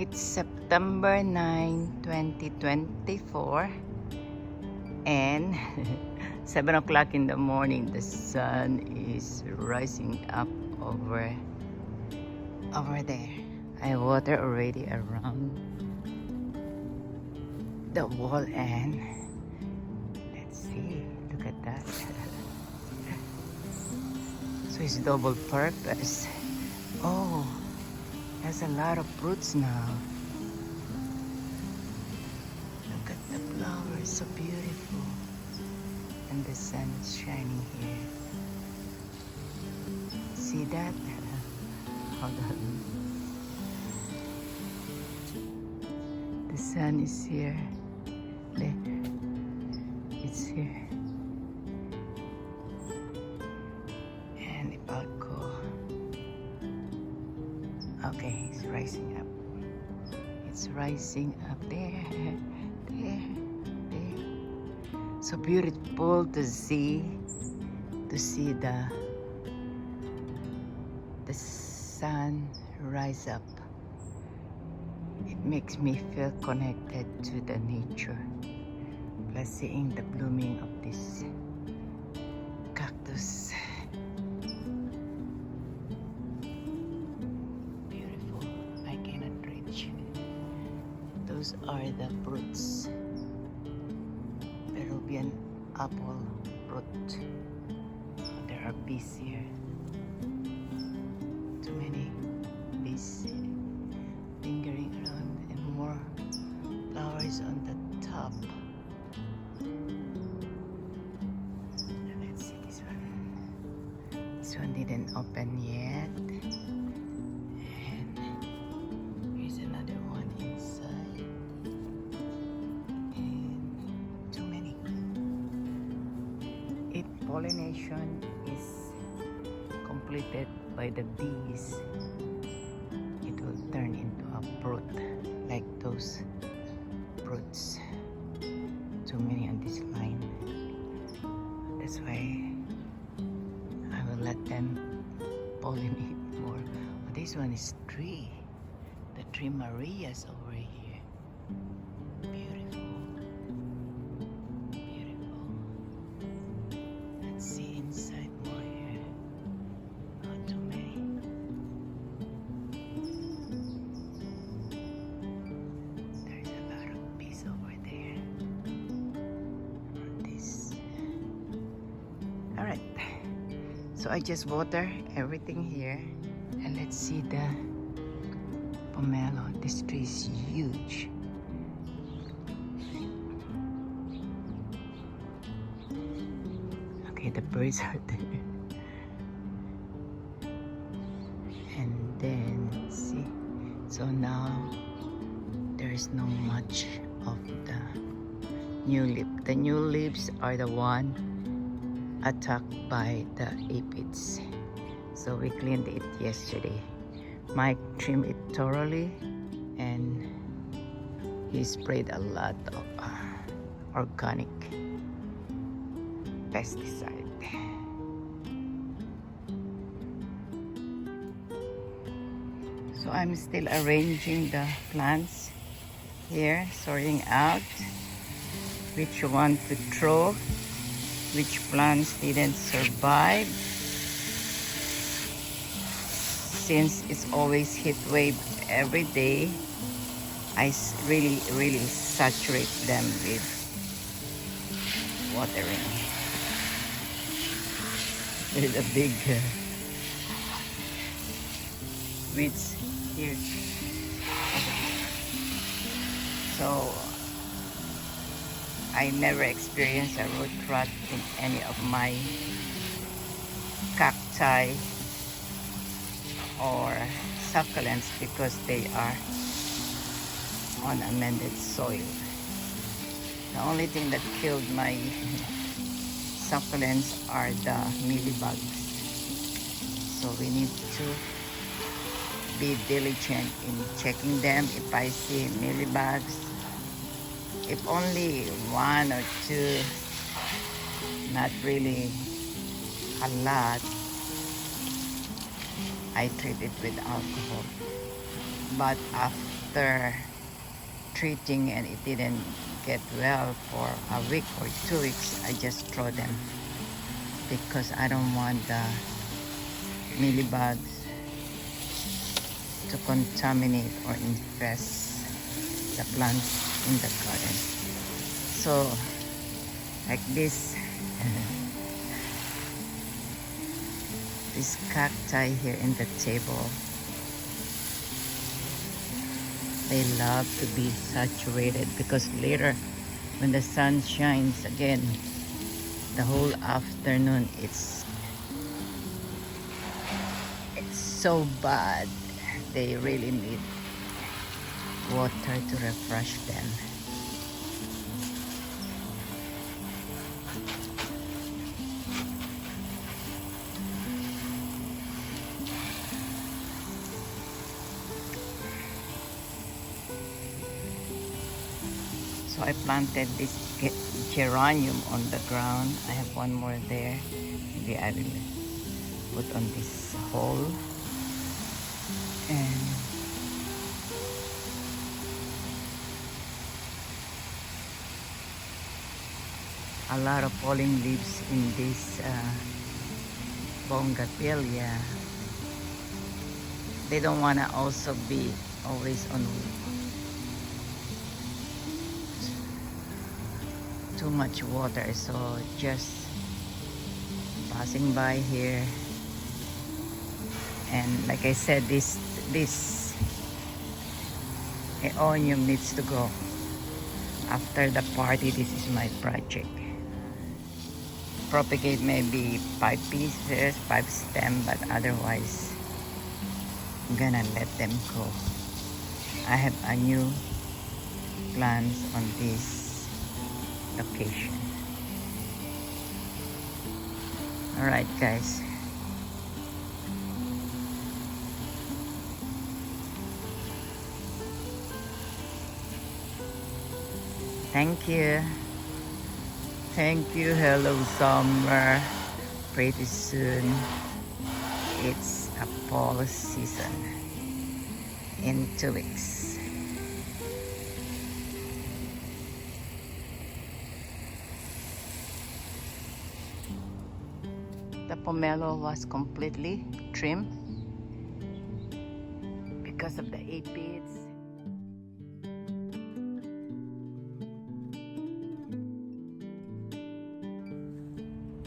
It's September 9, 2024 and 7 o'clock in the morning. The sun is rising up over there. I water already around the wall and let's see, look at that. So it's double purpose. Oh, there's a lot of fruits now. Look at the flowers, so beautiful. And the sun is shining here. See that? Hold on. The sun is here. There. It's here. And if I'll go. Okay, it's rising up. It's rising up there. There. So beautiful to see the sun rise up. It makes me feel connected to the nature. Plus seeing the blooming of this cactus. Beautiful. I cannot reach. Those are the fruits. Peruvian apple fruit. There are bees here. Too many bees lingering around and more flowers on the top. Let's see this one. This one didn't open yet. And here's another one inside. If pollination is completed by the bees, it will turn into a fruit like those fruits. Too many on this line. That's why I will let them pollinate more. Oh, this one is tree. The tree Marias over here. Beautiful. See inside more here. Oh, too many. There's a lot of bees over there. This. Alright. So I just water everything here. And let's see the pomelo. This tree is huge. Okay, the birds are there. And then, see, so now there is no much of the new leaf. The new leaves are the one attacked by the aphids. So we cleaned it yesterday. Mike trimmed it thoroughly and he sprayed a lot of organic pesticide. So I'm still arranging the plants here, sorting out which one to throw, which plants didn't survive. Since it's always heat wave every day, I really saturate them with watering. There's a big weeds here. So I never experienced a root rot in any of my cacti or succulents because they are on amended soil. The only thing that killed my succulents are the mealybugs. So we need to be diligent in checking them. If I see mealybugs, if only one or two, not really a lot, I treat it with alcohol. But after treating and it didn't get well for a week or 2 weeks, I just throw them because I don't want the mealybugs to contaminate or infest the plants in the garden. So like this this cacti here in the table, they love to be saturated because later when the sun shines again the whole afternoon, it's so bad. They really need water to refresh them. So I planted this geranium on the ground. I have one more there. Maybe I will put on this hole. And a lot of falling leaves in this bougainvillea. They don't want to also be always on too much water, so just passing by here. And like I said, this aeonium needs to go after the party. This is my project. Propagate maybe 5 pieces, 5 stem, but otherwise I'm gonna let them go. I have a new plants on this location. All right, guys. Thank you. Thank you. Hello, summer. Pretty soon it's a fall season in 2 weeks. The pomelo was completely trimmed because of the aphids.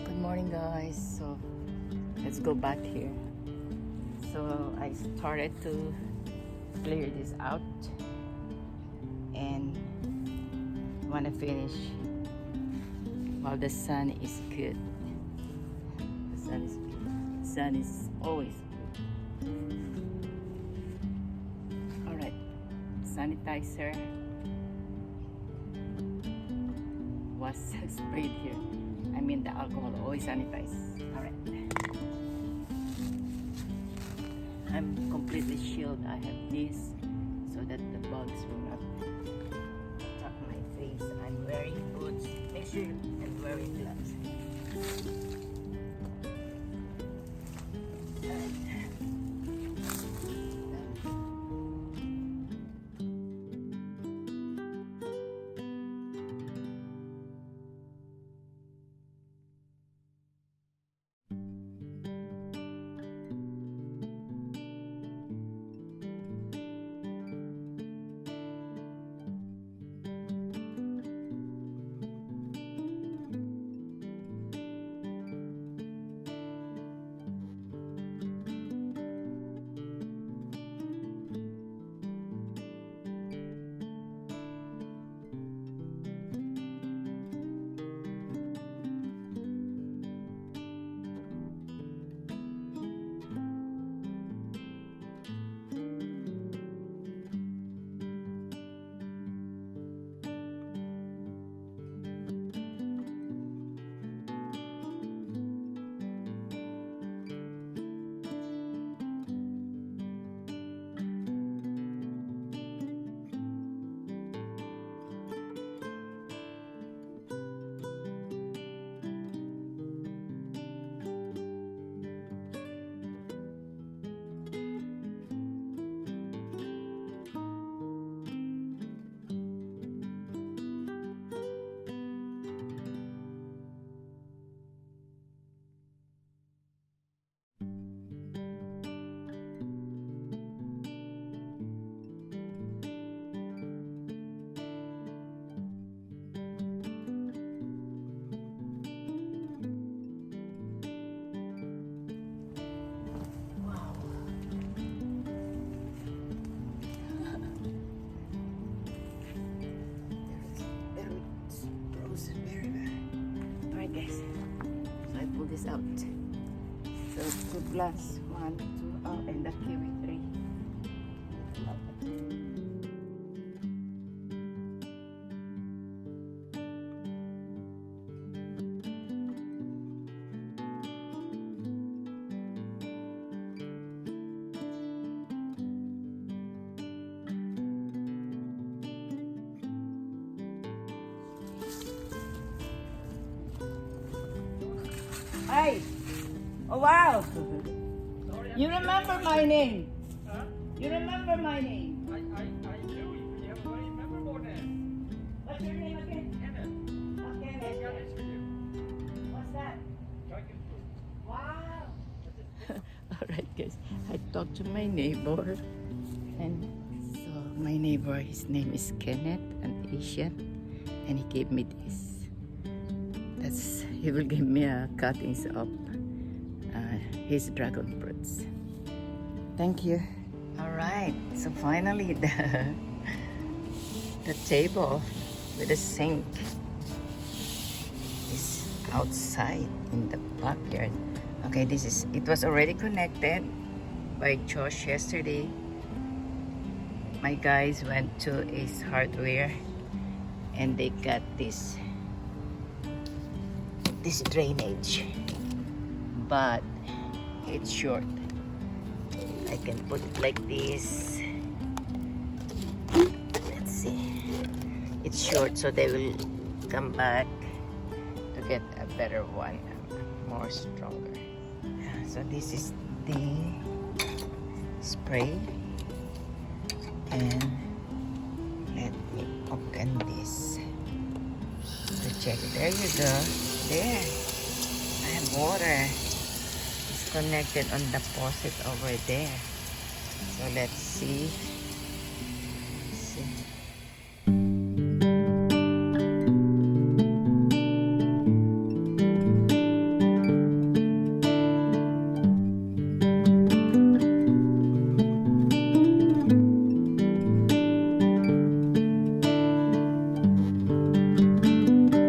Good morning, guys. So let's go back here. So I started to clear this out and want to finish while the sun is good. The sun is good. The sun is always good. All right, sanitizer was sprayed here. I mean the alcohol always sanitize. All right. I'm completely shielded. I have this so that the bugs will not attack my face. I'm wearing boots. Make sure I'm wearing gloves. out. So 2 plus 1, 2, oh, and the kiwi 3. Hi! Oh wow! You remember my name? Huh? You remember my name? I do. You have a very memorable name. What's your name again? Kenneth. Okay, I got this for you. what's that? Dragon fruit. Wow! Alright guys, I talked to my neighbor, and so my neighbor, his name is Kenneth, an Asian, and he gave me this. He will give me a cuttings of his dragon fruits. Thank you. Alright, so finally the table with the sink is outside in the backyard. Okay, it was already connected by Josh yesterday. My guys went to Ace Hardware and they got this drainage, but it's short. I can put it like this. Let's see. It's short, so they will come back to get a better one, more stronger. So this is the spray, and let me open this to check. There you go. There, I have water. It's connected on the faucet over there. So let's see.